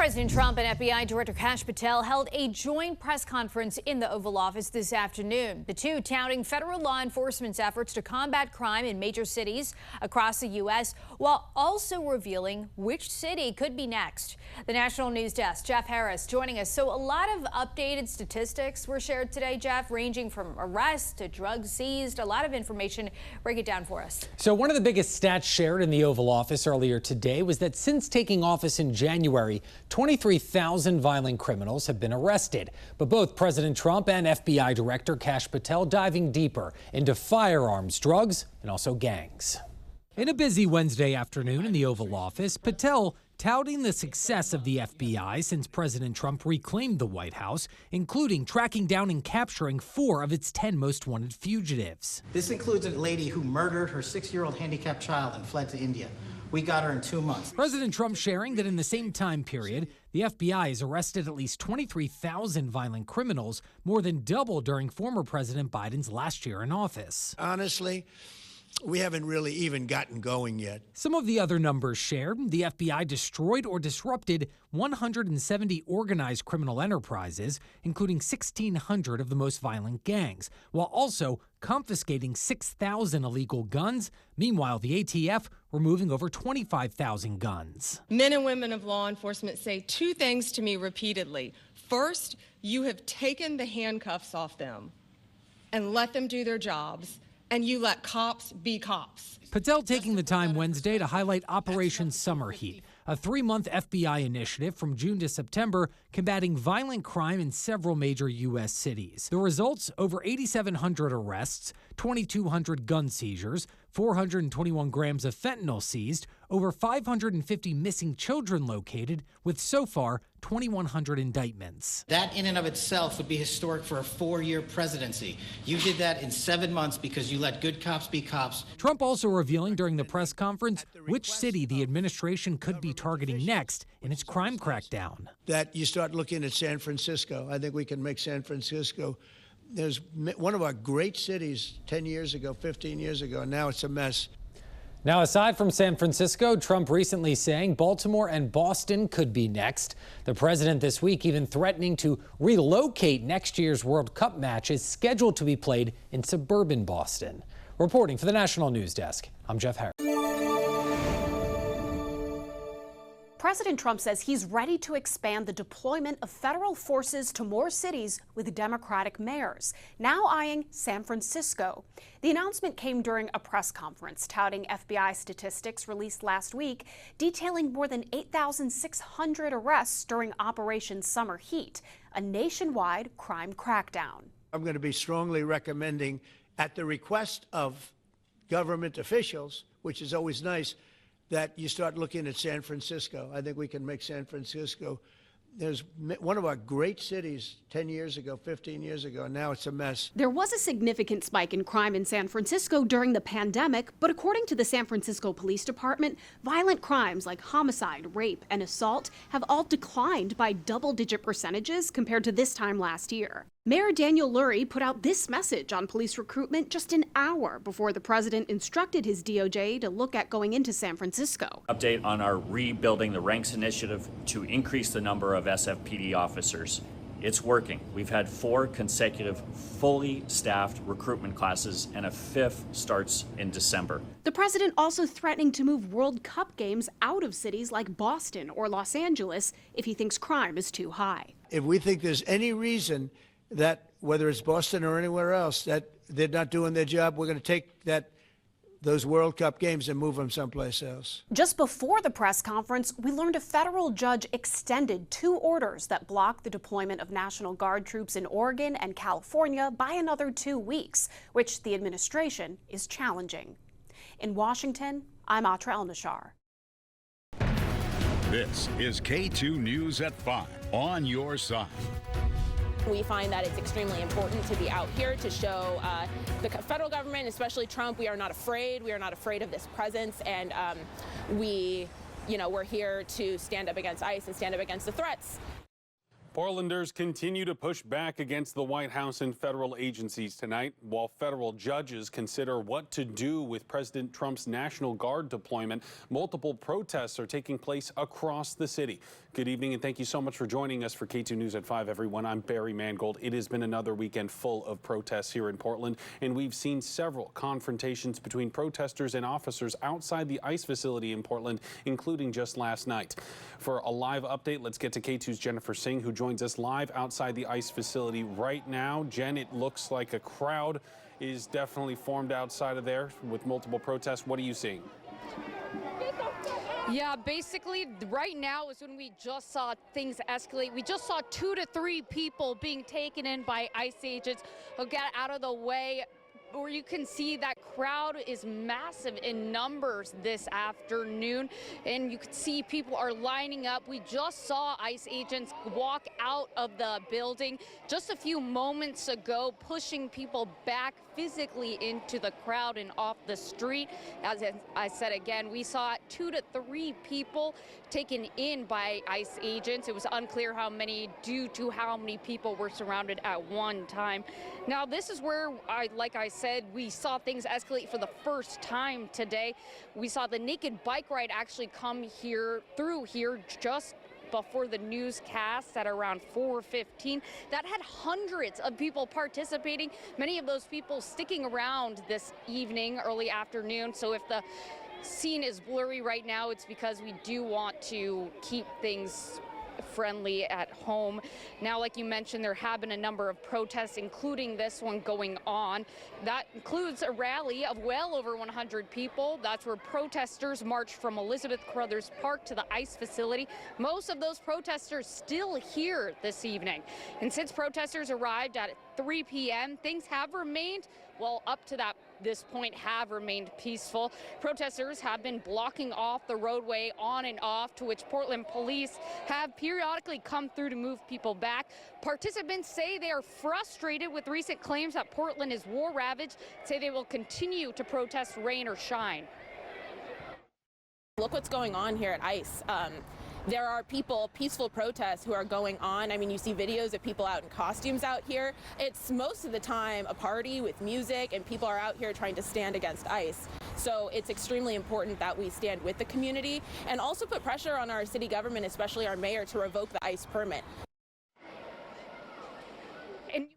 President Trump and FBI Director Kash Patel held a joint press conference in the Oval Office this afternoon. The two touting federal law enforcement's efforts to combat crime in major cities across the U.S., while also revealing which city could be next. The National News Desk, Jeff Harris, joining us. So a lot of updated statistics were shared today, Jeff, ranging from arrests to drugs seized. A lot of information. Break it down for us. So one of the biggest stats shared in the Oval Office earlier today was that since taking office in January, 23,000 violent criminals have been arrested. But both President Trump and FBI Director Kash Patel diving deeper into firearms, drugs, and also gangs. In a busy Wednesday afternoon in the Oval Office, Patel touting the success of the FBI since President Trump reclaimed the White House, including tracking down and capturing 4 of its 10 most wanted fugitives. This includes a lady who murdered her 6-year-old handicapped child and fled to India. We got her in 2 months. President Trump sharing that in the same time period, the FBI has arrested at least 23,000 violent criminals, more than double during former President Biden's last year in office. Honestly, we haven't really even gotten going yet. Some of the other numbers shared: the FBI destroyed or disrupted 170 organized criminal enterprises, including 1,600 of the most violent gangs, while also confiscating 6,000 illegal guns. Meanwhile, the ATF removing over 25,000 guns. Men and women of law enforcement say 2 things to me repeatedly. First, you have taken the handcuffs off them and let them do their jobs, and you let cops be cops. Patel taking the time Wednesday to highlight Operation Summer Heat, a 3-month FBI initiative from June to September combating violent crime in several major U.S. cities. The results: over 8,700 arrests, 2,200 gun seizures, 421 grams of fentanyl seized, over 550 missing children located, with so far 2,100 indictments. That in and of itself would be historic for a 4-year presidency. You did that in 7 months because you let good cops be cops. Trump also revealing during the press conference which city the administration could be targeting next in its crime crackdown. That you start looking at San Francisco. I think we can make San Francisco. There's one of our great cities 10 years ago, 15 years ago, and now it's a mess. Now, aside from San Francisco, Trump recently saying Baltimore and Boston could be next. The president this week even threatening to relocate next year's World Cup matches scheduled to be played in suburban Boston. Reporting for the National News Desk, I'm Jeff Harris. President Trump says he's ready to expand the deployment of federal forces to more cities with Democratic mayors, now eyeing San Francisco. The announcement came during a press conference touting FBI statistics released last week, detailing more than 8,600 arrests during Operation Summer Heat, a nationwide crime crackdown. I'm going to be strongly recommending, at the request of government officials, which is always nice, that you start looking at San Francisco. I think we can make San Francisco. There's one of our great cities 10 years ago, 15 years ago, and now it's a mess. There was a significant spike in crime in San Francisco during the pandemic, but according to the San Francisco Police Department, violent crimes like homicide, rape, and assault have all declined by double-digit percentages compared to this time last year. Mayor Daniel Lurie put out this message on police recruitment just an hour before the president instructed his DOJ to look at going into San Francisco. Update on our Rebuilding the Ranks initiative to increase the number of SFPD officers. It's working. We've had 4 consecutive fully staffed recruitment classes, and a 5th starts in December. The president also threatening to move World Cup games out of cities like Boston or Los Angeles if he thinks crime is too high. If we think there's any reason that, whether it's Boston or anywhere else, that they're not doing their job, we're going to take those World Cup games and move them someplace else. Just before the press conference, we learned a federal judge extended 2 orders that block the deployment of National Guard troops in Oregon and California by another 2 weeks, which the administration is challenging. In Washington, I'm Atra El-Nashar. This is K2 News at 5, on your side. We find that it's extremely important to be out here to show the federal government, especially Trump, we are not afraid. We are not afraid of this presence, and we're here to stand up against ICE and stand up against the threats. Portlanders continue to push back against the White House and federal agencies tonight, while federal judges consider what to do with President Trump's National Guard deployment. Multiple protests are taking place across the city. Good evening, and thank you so much for joining us for K2 News at 5, everyone. I'm Barry Mangold. It has been another weekend full of protests here in Portland, and we've seen several confrontations between protesters and officers outside the ICE facility in Portland, including just last night. For a live update, let's get to K2's Jennifer Singh, who joins us live outside the ICE facility right now. Jen, it looks like a crowd is definitely formed outside of there with multiple protests. What are you seeing? Yeah, basically right now is when we just saw things escalate. We just saw 2 to 3 people being taken in by ICE agents who got out of the way. Where you can see that crowd is massive in numbers this afternoon, and you can see people are lining up. We just saw ICE agents walk out of the building just a few moments ago, pushing people back physically into the crowd and off the street. As I said again, we saw 2 to 3 people taken in by ICE agents. It was unclear how many due to how many people were surrounded at one time. Now, this is where, like I said, we saw things escalate for the first time today. We saw the naked bike ride actually come through here just before the newscast at around 4:15. That had hundreds of people participating, many of those people sticking around this evening, early afternoon. So if the scene is blurry right now, it's because we do want to keep things friendly at home. Now, like you mentioned, there have been a number of protests, including this one going on. That includes a rally of well over 100 people. That's where protesters marched from Elizabeth Crothers Park to the ICE facility. Most of those protesters still here this evening. And since protesters arrived at 3 p.m., things have remained, well, up to this point, have remained peaceful. Protesters have been blocking off the roadway on and off, to which Portland police have periodically come through to move people back. Participants say they are frustrated with recent claims that Portland is war-ravaged, say they will continue to protest rain or shine. Look what's going on here at ICE. There are peaceful protests who are going on. I mean, you see videos of people out in costumes out here. It's most of the time a party with music, and people are out here trying to stand against ICE. So it's extremely important that we stand with the community and also put pressure on our city government, especially our mayor, to revoke the ICE permit. And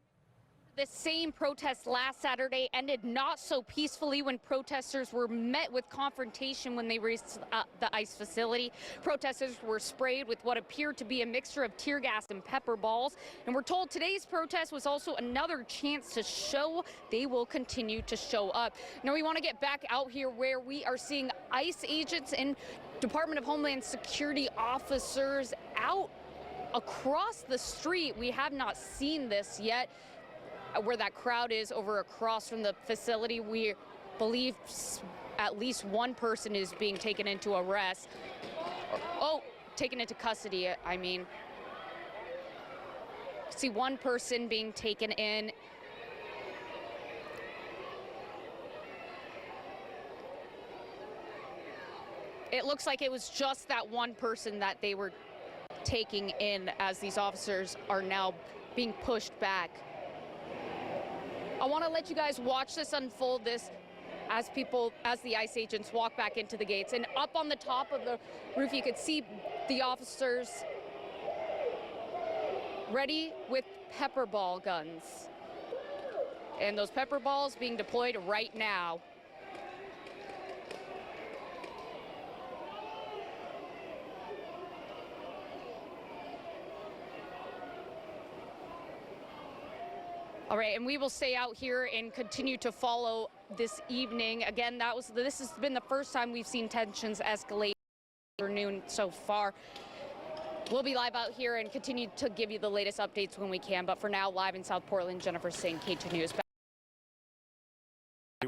the same protest last Saturday ended not so peacefully when protesters were met with confrontation when they reached the ICE facility. Protesters were sprayed with what appeared to be a mixture of tear gas and pepper balls. And we're told today's protest was also another chance to show they will continue to show up. Now, we want to get back out here where we are seeing ICE agents and Department of Homeland Security officers out across the street. We have not seen this yet, where that crowd is over across from the facility. We believe at least one person is being taken into arrest. Taken into custody, I mean. See one person being taken in. It looks like it was just that one person that they were taking in, as these officers are now being pushed back. I want to let you guys watch this unfold, as the ICE agents walk back into the gates. And up on the top of the roof, you could see the officers ready with pepper ball guns. And those pepper balls being deployed right now. All right, and we will stay out here and continue to follow this evening. Again, this has been the first time we've seen tensions escalate afternoon so far. We'll be live out here and continue to give you the latest updates when we can. But for now, live in South Portland, Jennifer Singh, K2 News.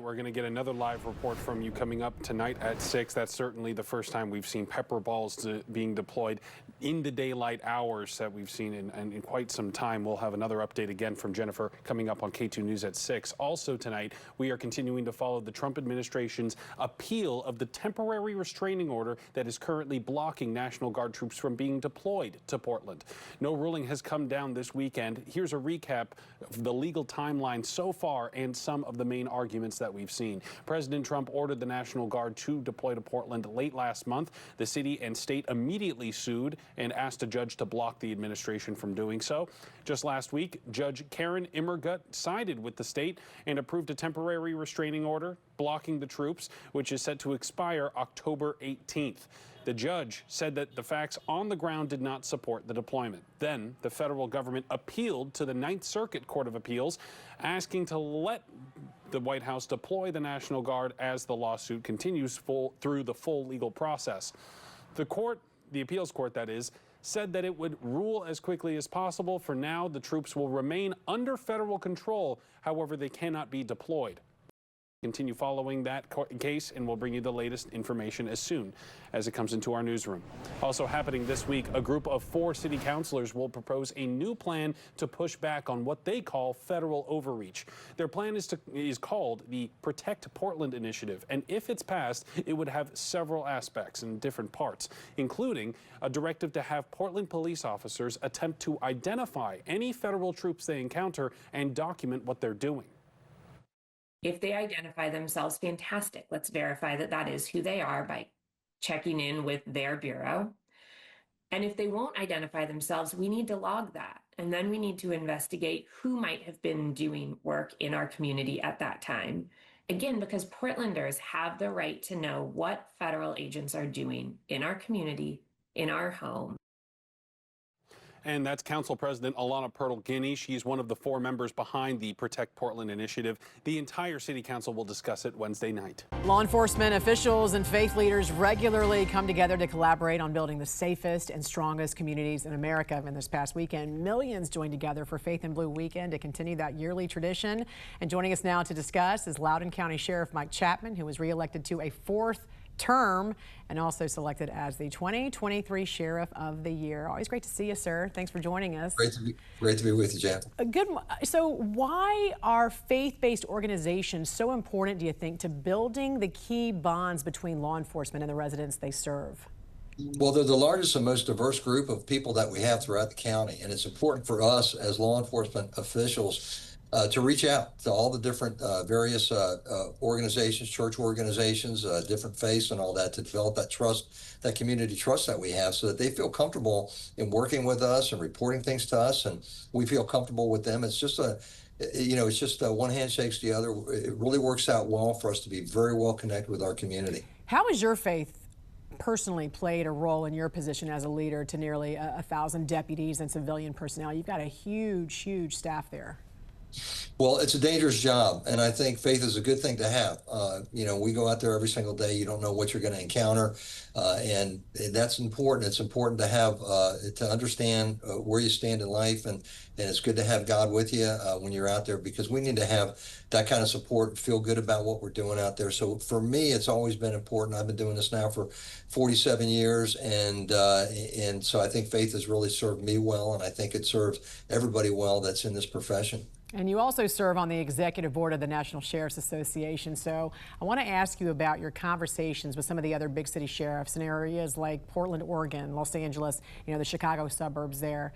We're going to get another live report from you coming up tonight at 6. That's certainly the first time we've seen pepper balls being deployed in the daylight hours that we've seen in quite some time. We'll have another update again from Jennifer coming up on K2 News at 6. Also tonight, we are continuing to follow the Trump administration's appeal of the temporary restraining order that is currently blocking National Guard troops from being deployed to Portland. No ruling has come down this weekend. Here's a recap of the legal timeline so far and some of the main arguments that we've seen. President Trump ordered the National Guard to deploy to Portland late last month. The city and state immediately sued and asked a judge to block the administration from doing so. Just last week, Judge Karen Immergut sided with the state and approved a temporary restraining order blocking the troops, which is set to expire October 18th. The judge said that the facts on the ground did not support the deployment. Then the federal government appealed to the Ninth Circuit Court of Appeals, asking to let the White House deploy the National Guard as the lawsuit continues through the full legal process. The appeals court, that is, said that it would rule as quickly as possible. For now, the troops will remain under federal control. However, they cannot be deployed. Continue following that case, and we'll bring you the latest information as soon as it comes into our newsroom. Also happening this week, a group of 4 city councilors will propose a new plan to push back on what they call federal overreach. Their plan is called the Protect Portland Initiative, and if it's passed, it would have several aspects and different parts, including a directive to have Portland police officers attempt to identify any federal troops they encounter and document what they're doing. If they identify themselves, fantastic. Let's verify that that is who they are by checking in with their bureau. And if they won't identify themselves, we need to log that. And then we need to investigate who might have been doing work in our community at that time. Again, because Portlanders have the right to know what federal agents are doing in our community, in our home. And that's Council President Alana Pertle-Guiney. She's one of the 4 members behind the Protect Portland initiative. The entire city council will discuss it Wednesday night. Law enforcement officials and faith leaders regularly come together to collaborate on building the safest and strongest communities in America. And this past weekend, millions joined together for Faith in Blue Weekend to continue that yearly tradition. And joining us now to discuss is Loudoun County Sheriff Mike Chapman, who was reelected to a 4th term and also selected as the 2023 Sheriff of the Year. Always great to see you, sir. Thanks for joining us. Great to be with you, Jan. So why are faith-based organizations so important, do you think, to building the key bonds between law enforcement and the residents they serve? Well, they're the largest and most diverse group of people that we have throughout the county, and it's important for us as law enforcement officials to reach out to all the different various organizations, church organizations, different faiths and all that, to develop that trust, that community trust that we have, so that they feel comfortable in working with us and reporting things to us, and we feel comfortable with them. It's just it's just one hand shakes the other. It really works out well for us to be very well connected with our community. How has your faith personally played a role in your position as a leader to nearly 1,000 deputies and civilian personnel? You've got a huge staff there. Well, it's a dangerous job, and I think faith is a good thing to have. We go out there every single day. You don't know what you're going to encounter, and that's important. It's important to have to understand where you stand in life, and it's good to have God with you when you're out there, because we need to have that kind of support and feel good about what we're doing out there. So for me, it's always been important. I've been doing this now for 47 years, and so I think faith has really served me well, and I think it serves everybody well that's in this profession. And you also serve on the executive board of the National Sheriff's Association. So I want to ask you about your conversations with some of the other big city sheriffs in areas like Portland, Oregon, Los Angeles, the Chicago suburbs there.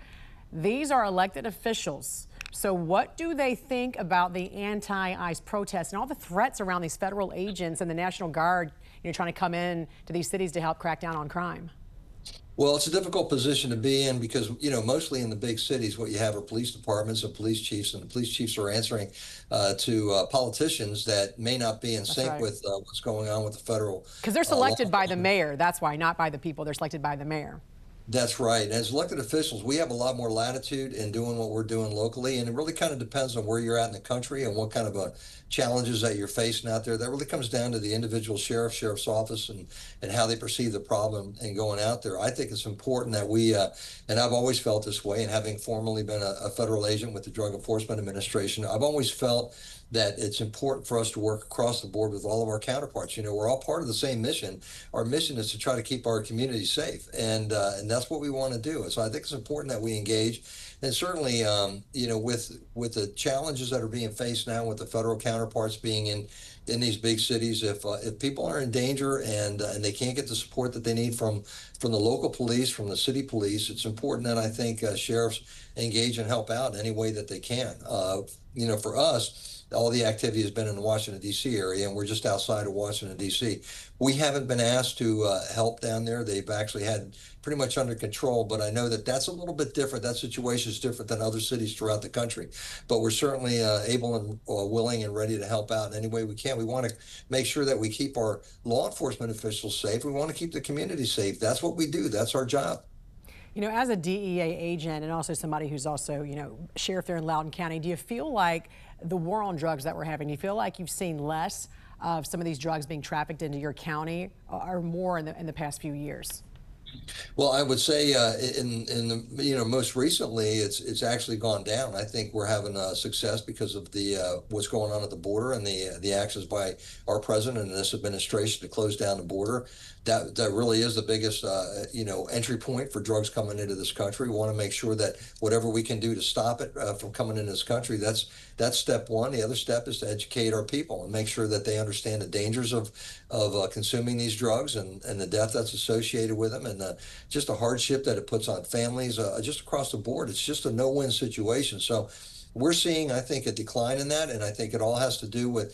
These are elected officials. So what do they think about the anti-ICE protests and all the threats around these federal agents and the National Guard, trying to come in to these cities to help crack down on crime? Well, it's a difficult position to be in because, mostly in the big cities, what you have are police departments and police chiefs, and the police chiefs are answering to politicians that may not be in sync with what's going on with the federal. Because they're selected by the mayor. That's why, not by the people. They're selected by the mayor. That's right. As elected officials, we have a lot more latitude in doing what we're doing locally, and it really kind of depends on where you're at in the country and what kind of challenges that you're facing out there. That really comes down to the individual sheriff's office, and how they perceive the problem and going out there. I think it's important that we, and I've always felt this way, and having formerly been a federal agent with the Drug Enforcement Administration, I've always felt that it's important for us to work across the board with all of our counterparts. You know, we're all part of the same mission. Our mission is to try to keep our communities safe, and that's what we want to do. So I think it's important that we engage, and certainly, you know, with the challenges that are being faced now with the federal counterparts being in these big cities, if people are in danger and they can't get the support that they need from the local police, from the city police, it's important that I think sheriffs engage and help out in any way that they can. You know, for us, all the activity has been in the Washington, D.C. area, and we're just outside of Washington, D.C. We haven't been asked to help down there. They've actually had pretty much under control, but I know that that's a little bit different. That situation is different than other cities throughout the country. But we're certainly able and willing and ready to help out in any way we can. We want to make sure that we keep our law enforcement officials safe. We want to keep the community safe. That's what we do. That's our job. You know, as a DEA agent and also somebody who's also, you know, sheriff there in Loudoun County, do you feel like the war on drugs that we're having, do you feel like you've seen less of some of these drugs being trafficked into your county or more in the past few years? Well, I would say in the, you know, most recently it's actually gone down. I think we're having success because of the what's going on at the border and the actions by our president and this administration to close down the border. That really is the biggest you know, entry point for drugs coming into this country. We want to make sure that whatever we can do to stop it from coming into this country, that's step one. The other step is to educate our people and make sure that they understand the dangers of consuming these drugs and the death that's associated with them, and just the hardship that it puts on families just across the board. It's just a no-win situation. So we're seeing, I think, a decline in that, and I think it all has to do with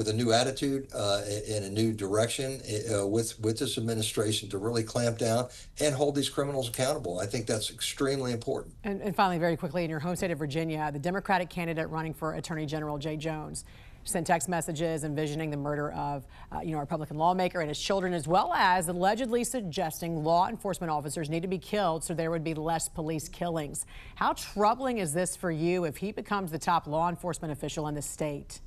a new attitude and a new direction with this administration to really clamp down and hold these criminals accountable. I think that's extremely important. And finally, very quickly, in your home state of Virginia, the Democratic candidate running for Attorney General Jay Jones sent text messages envisioning the murder of you know, a Republican lawmaker and his children, as well as allegedly suggesting law enforcement officers need to be killed so there would be less police killings. How troubling is this for you if he becomes the top law enforcement official in the state?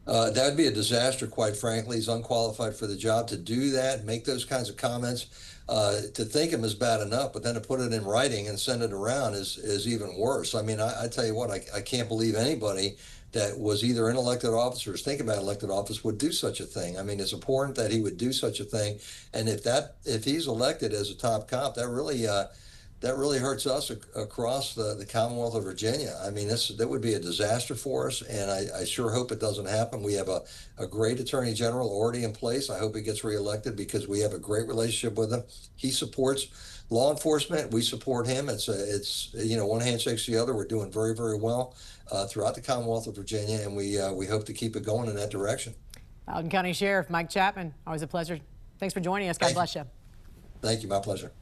That would be a disaster, quite frankly. He's unqualified for the job to do that, make those kinds of comments. To think him is bad enough, but then to put it in writing and send it around is even worse. I mean, I tell you what, I can't believe anybody that was either in elected office or thinking about elected office would do such a thing. I mean, it's important that he would do such a thing. And if he's elected as a top cop, that really hurts us across the Commonwealth of Virginia. I mean, that would be a disaster for us, and I sure hope it doesn't happen. We have a great Attorney General already in place. I hope he gets reelected because we have a great relationship with him. He supports law enforcement. We support him. It's you know, one hand shakes the other. We're doing very, very well throughout the Commonwealth of Virginia, and we hope to keep it going in that direction. Loudoun County Sheriff Mike Chapman, always a pleasure. Thanks for joining us. God bless you. Thank you. My pleasure.